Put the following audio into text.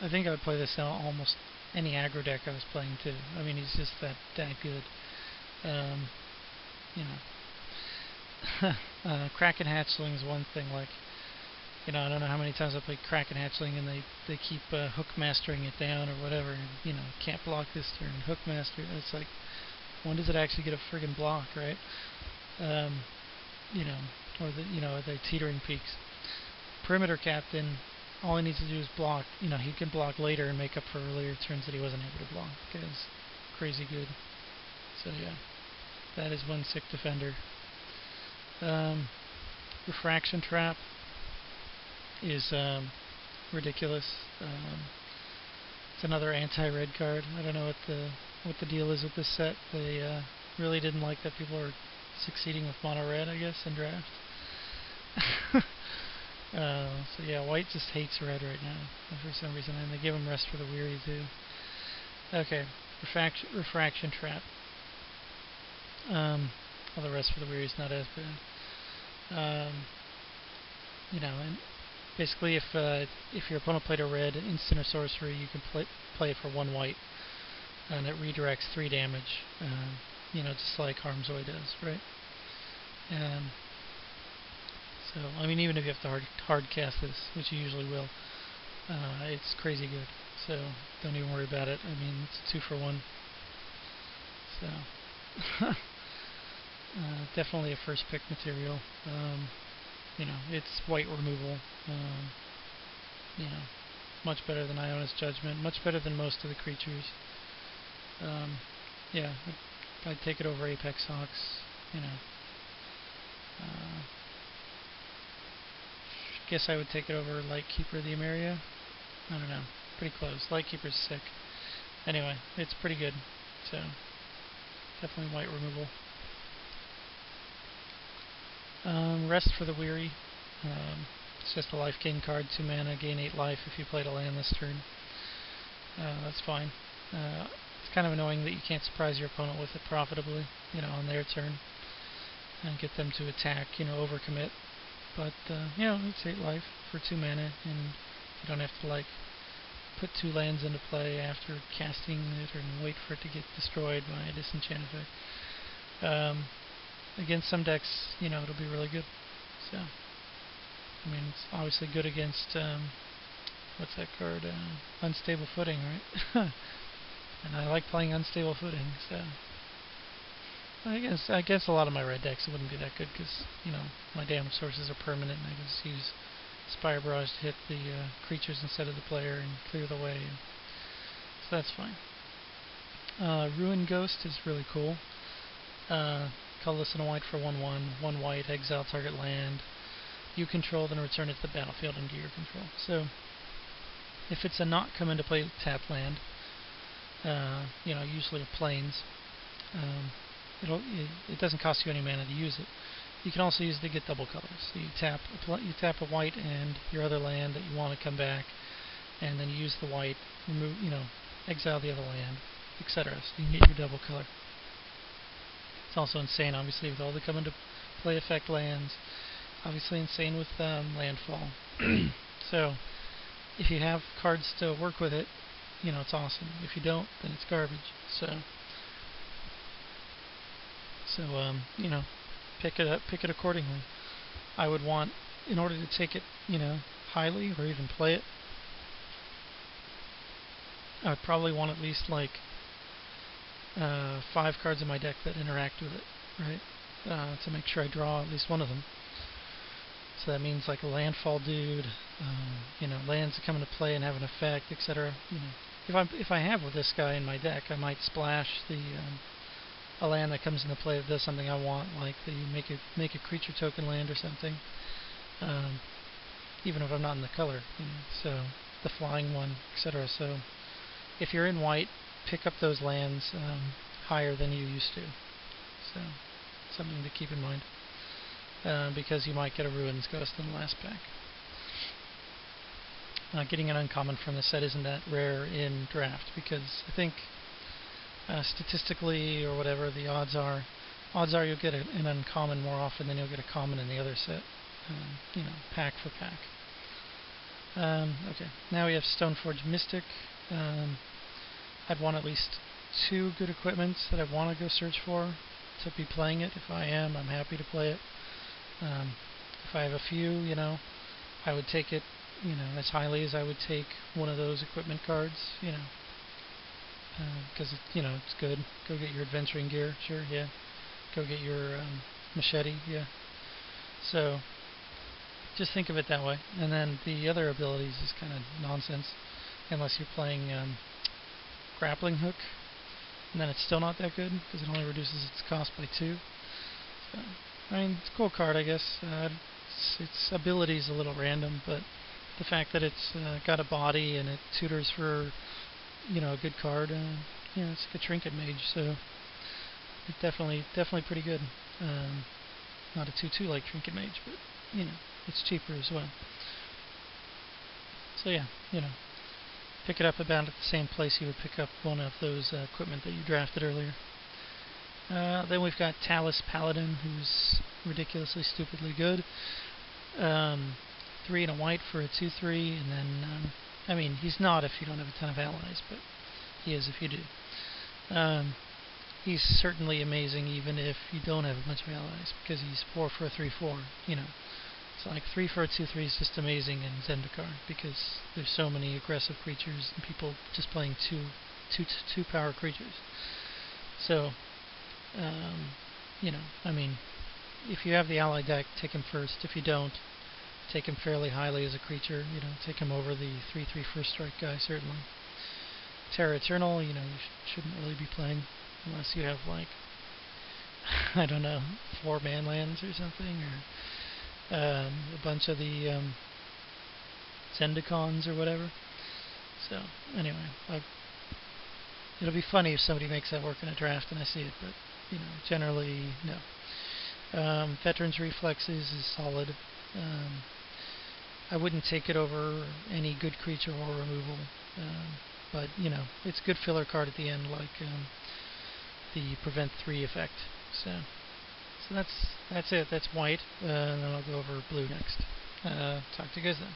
I think I would play this in almost any aggro deck I was playing too. I mean, he's just that good. Um, you know, Kraken Hatchling is one thing. Like, I don't know how many times I played Kraken Hatchling and they keep hook mastering it down or whatever. And, can't block this turn. Hook master. It's like, when does it actually get a friggin' block, right? Um, you know, or the teetering peaks. Perimeter Captain, all he needs to do is block. He can block later and make up for earlier turns that he wasn't able to block. Guy's crazy good. So yeah, that is one sick defender. Refraction Trap is ridiculous. It's another anti-red card. I don't know what the deal is with this set. They really didn't like that people are succeeding with mono red, I guess, in draft. So yeah, white just hates red right now for some reason, and they give him Rest for the Weary too. Okay, Refraction Trap. Well, the Rest for the Weary is not as bad. And basically, if your opponent played a red instant or sorcery, you can play it for 1 white, and it redirects 3 damage. Just like Harmzoid does, right? So, I mean, even if you have to hard cast this, which you usually will, it's crazy good. So, don't even worry about it. I mean, it's 2 for 1. So, definitely a first pick material. It's white removal. Much better than Iona's Judgment. Much better than most of the creatures. Yeah, I'd take it over Apex Hawks. Guess I would take it over Lightkeeper the Emeria. I don't know. Pretty close. Lightkeeper's sick. Anyway, it's pretty good. So, definitely white removal. Rest for the Weary. It's just a life gain card. 2 mana, gain 8 life if you played a land this turn. That's fine. It's kind of annoying that you can't surprise your opponent with it profitably, on their turn. And get them to attack, overcommit. But, it's 8 life for 2 mana, and you don't have to, put 2 lands into play after casting it and wait for it to get destroyed by a disenchant effect. Against some decks, it'll be really good. So, I mean, it's obviously good against, what's that card? Unstable Footing, right? And I like playing Unstable Footing, so... I guess a lot of my red decks it wouldn't be that good because, my damage sources are permanent and I can just use Spire Barrage to hit the creatures instead of the player and clear the way. So that's fine. Ruin Ghost is really cool. Colorless and a white for 1/1. 1 white, exile target land. You control, then return it to the battlefield under your control. So, if it's a not come into play tap land, usually a plains, it doesn't cost you any mana to use it. You can also use it to get double colors. So you tap a white and your other land that you want to come back, and then you use the white, remove, exile the other land, etc. So you can get your double color. It's also insane, obviously, with all the come into play effect lands. Obviously insane with landfall. So if you have cards to work with it, it's awesome. If you don't, then it's garbage. So pick it accordingly. I would want, in order to take it, highly or even play it, I would probably want at least 5 cards in my deck that interact with it, right? To make sure I draw at least one of them. So that means a landfall dude, lands that come into play and have an effect, etc. If I have with this guy in my deck, I might splash a land that comes into play that does something I want, like the make a creature token land or something. Even if I'm not in the color, so the flying one, etc. So if you're in white, pick up those lands higher than you used to. So something to keep in mind. Because you might get a Ruins Ghost in the last pack. Getting an uncommon from the set isn't that rare in draft because I think statistically or whatever the odds are you'll get an uncommon more often than you'll get a common in the other set. Pack for pack. Okay, now we have Stoneforge Mystic. I'd want at least 2 good equipments that I want to go search for to be playing it. If I am, I'm happy to play it. If I have a few, I would take it, as highly as I would take one of those equipment cards, because it's good. Go get your adventuring gear, sure, yeah. Go get your machete, yeah. So just think of it that way. And then the other abilities is kind of nonsense, unless you're playing grappling hook, and then it's still not that good because it only reduces its cost by 2. So, I mean, it's a cool card, I guess. Its ability is a little random, but the fact that it's got a body and it tutors for a good card, it's like a trinket mage, so it's definitely pretty good. Not a 2/2 like trinket mage, but it's cheaper as well. So yeah, pick it up about at the same place you would pick up one of those equipment that you drafted earlier. Then we've got Talus Paladin, who's ridiculously stupidly good. 3 and a white for a 2/3, and then he's not if you don't have a ton of allies, but he is if you do. He's certainly amazing even if you don't have a bunch of allies, because he's 4 for a 3/4. It's like 3 for a 2/3 is just amazing in Zendikar, because there's so many aggressive creatures and people just playing two power creatures. So, if you have the ally deck, take him first. If you don't, take him fairly highly as a creature. Take him over the 3/3 first strike guy, certainly. Terra Eternal, you shouldn't really be playing unless you have, like, I don't know, 4 man lands or something, or a bunch of the Zendikons or whatever. So, anyway, it'll be funny if somebody makes that work in a draft and I see it, but, generally, no. Veteran's Reflexes is solid. I wouldn't take it over any good creature or removal, but, it's a good filler card at the end, like the Prevent 3 effect. So that's it. That's white, and then I'll go over blue next. Talk to you guys then.